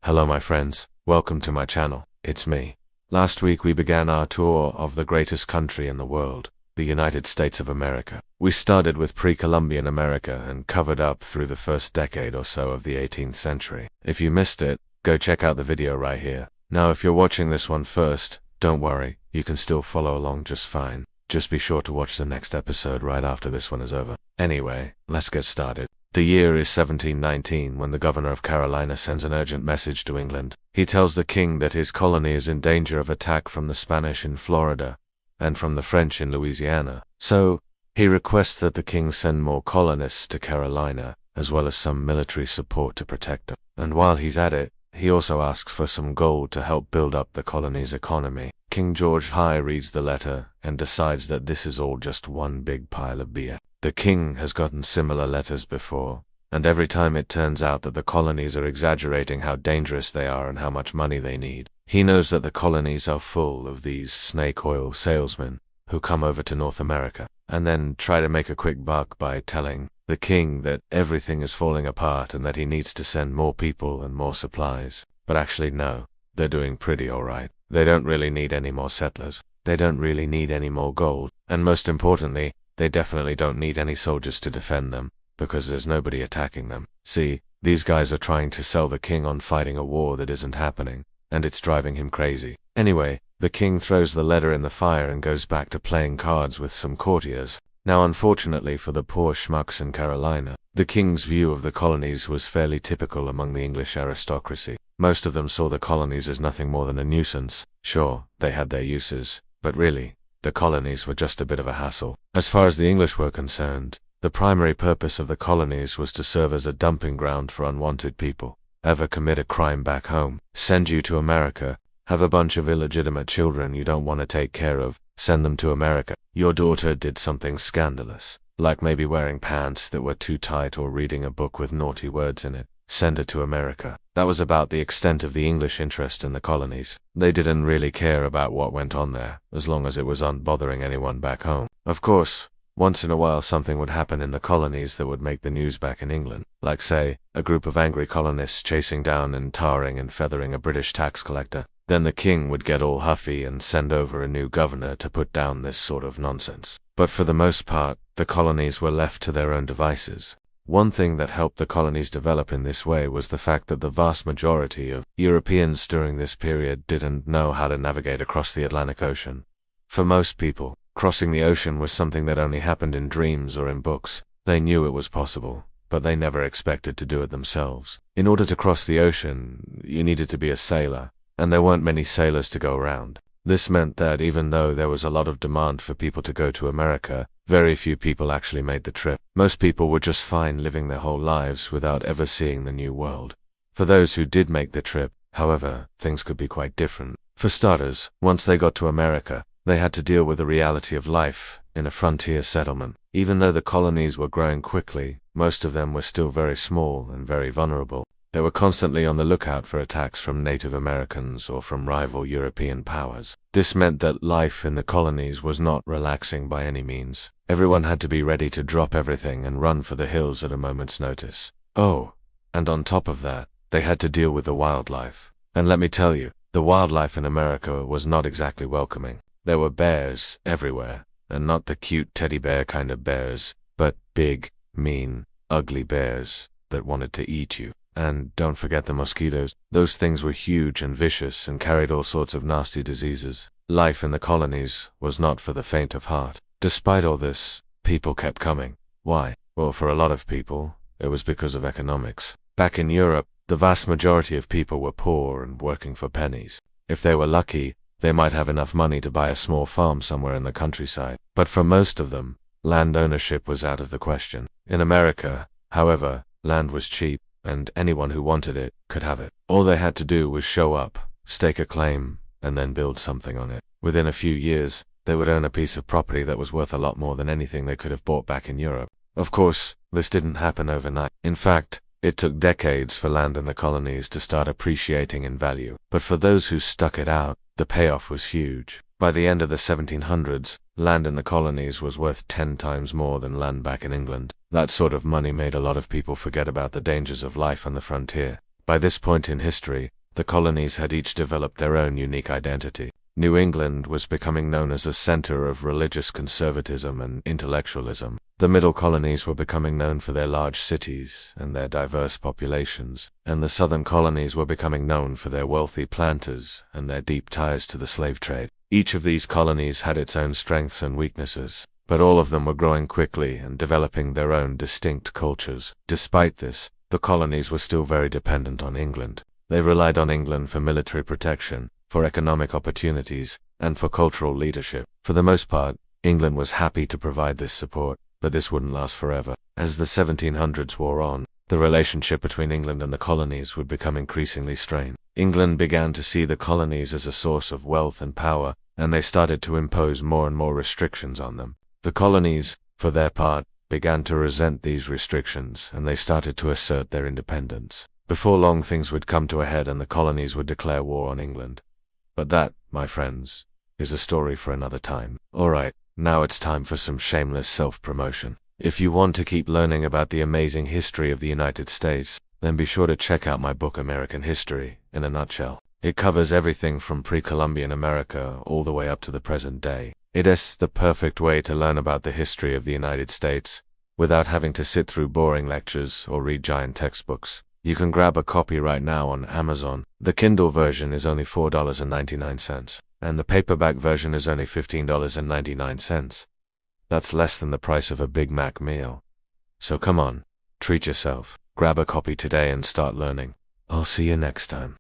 Hello my friends, welcome to my channel, it's me. Last week we began our tour of the greatest country in the world, the United States of America. We started with pre-Columbian America and covered up through the first decade or so of the 18th century. If you missed it, go check out the video right here. Now if you're watching this one first, don't worry, you can still follow along just fine. Just be sure to watch the next episode right after this one is over. Anyway, let's get started. The year is 1719 when the governor of Carolina sends an urgent message to England. He tells the king that his colony is in danger of attack from the Spanish in Florida and from the French in Louisiana. So, he requests that the king send more colonists to Carolina, as well as some military support to protect them. And while he's at it, he also asks for some gold to help build up the colony's economy. King George I reads the letter and decides that this is all just one big pile of beer. The king has gotten similar letters before, and every time it turns out that the colonies are exaggerating how dangerous they are and how much money they need. He knows that the colonies are full of these snake oil salesmen who come over to North America and then try to make a quick buck by telling the king that everything is falling apart and that he needs to send more people and more supplies. But actually no, they're doing pretty alright. They don't really need any more settlers. They don't really need any more gold. And most importantly, they definitely don't need any soldiers to defend them, because there's nobody attacking them. See, these guys are trying to sell the king on fighting a war that isn't happening, and it's driving him crazy. Anyway, the king throws the letter in the fire and goes back to playing cards with some courtiers. Now unfortunately for the poor schmucks in Carolina, the king's view of the colonies was fairly typical among the English aristocracy. Most of them saw the colonies as nothing more than a nuisance. Sure, they had their uses, but really, the colonies were just a bit of a hassle. As far as the English were concerned, the primary purpose of the colonies was to serve as a dumping ground for unwanted people. Ever commit a crime back home, send you to America. Have a bunch of illegitimate children you don't want to take care of, send them to America. Your daughter did something scandalous, like maybe wearing pants that were too tight or reading a book with naughty words in it. Send her to America. That was about the extent of the English interest in the colonies. They didn't really care about what went on there, as long as it was unbothering anyone back home. Of course, once in a while something would happen in the colonies that would make the news back in England. Like say, a group of angry colonists chasing down and tarring and feathering a British tax collector. Then the king would get all huffy and send over a new governor to put down this sort of nonsense. But for the most part, the colonies were left to their own devices. One thing that helped the colonies develop in this way was the fact that the vast majority of Europeans during this period didn't know how to navigate across the Atlantic Ocean. For most people, crossing the ocean was something that only happened in dreams or in books. They knew it was possible, but they never expected to do it themselves. In order to cross the ocean, you needed to be a sailor, and there weren't many sailors to go around. This meant that even though there was a lot of demand for people to go to America, very few people actually made the trip. Most people were just fine living their whole lives without ever seeing the New World. For those who did make the trip, however, things could be quite different. For starters, once they got to America, they had to deal with the reality of life in a frontier settlement. Even though the colonies were growing quickly, most of them were still very small and very vulnerable. They were constantly on the lookout for attacks from Native Americans or from rival European powers. This meant that life in the colonies was not relaxing by any means. Everyone had to be ready to drop everything and run for the hills at a moment's notice. Oh, and on top of that, they had to deal with the wildlife. And let me tell you, the wildlife in America was not exactly welcoming. There were bears everywhere, and not the cute teddy bear kind of bears, but big, mean, ugly bears that wanted to eat you. And don't forget the mosquitoes. Those things were huge and vicious and carried all sorts of nasty diseases. Life in the colonies was not for the faint of heart. Despite all this, people kept coming. Why? Well, for a lot of people, it was because of economics. Back in Europe, the vast majority of people were poor and working for pennies. If they were lucky, they might have enough money to buy a small farm somewhere in the countryside. But for most of them, land ownership was out of the question. In America, however, land was cheap, and anyone who wanted it could have it. All they had to do was show up, stake a claim, and then build something on it. Within a few years, they would own a piece of property that was worth a lot more than anything they could have bought back in Europe. Of course, this didn't happen overnight. In fact, it took decades for land in the colonies to start appreciating in value. But for those who stuck it out, the payoff was huge. By the end of the 1700s, land in the colonies was worth 10 times more than land back in England. That sort of money made a lot of people forget about the dangers of life on the frontier. By this point in history, the colonies had each developed their own unique identity. New England was becoming known as a center of religious conservatism and intellectualism. The middle colonies were becoming known for their large cities and their diverse populations, and the southern colonies were becoming known for their wealthy planters and their deep ties to the slave trade. Each of these colonies had its own strengths and weaknesses, but all of them were growing quickly and developing their own distinct cultures. Despite this, the colonies were still very dependent on England. They relied on England for military protection, for economic opportunities, and for cultural leadership. For the most part, England was happy to provide this support, but this wouldn't last forever. As the 1700s wore on, the relationship between England and the colonies would become increasingly strained. England began to see the colonies as a source of wealth and power, and they started to impose more and more restrictions on them. The colonies, for their part, began to resent these restrictions, and they started to assert their independence. Before long, things would come to a head and the colonies would declare war on England. But that, my friends, is a story for another time. Alright, now it's time for some shameless self-promotion. If you want to keep learning about the amazing history of the United States, then be sure to check out my book American History, in a nutshell. It covers everything from pre-Columbian America all the way up to the present day. It is the perfect way to learn about the history of the United States, without having to sit through boring lectures or read giant textbooks. You can grab a copy right now on Amazon. The Kindle version is only $4.99, and the paperback version is only $15.99. That's less than the price of a Big Mac meal. So come on, treat yourself. Grab a copy today and start learning. I'll see you next time.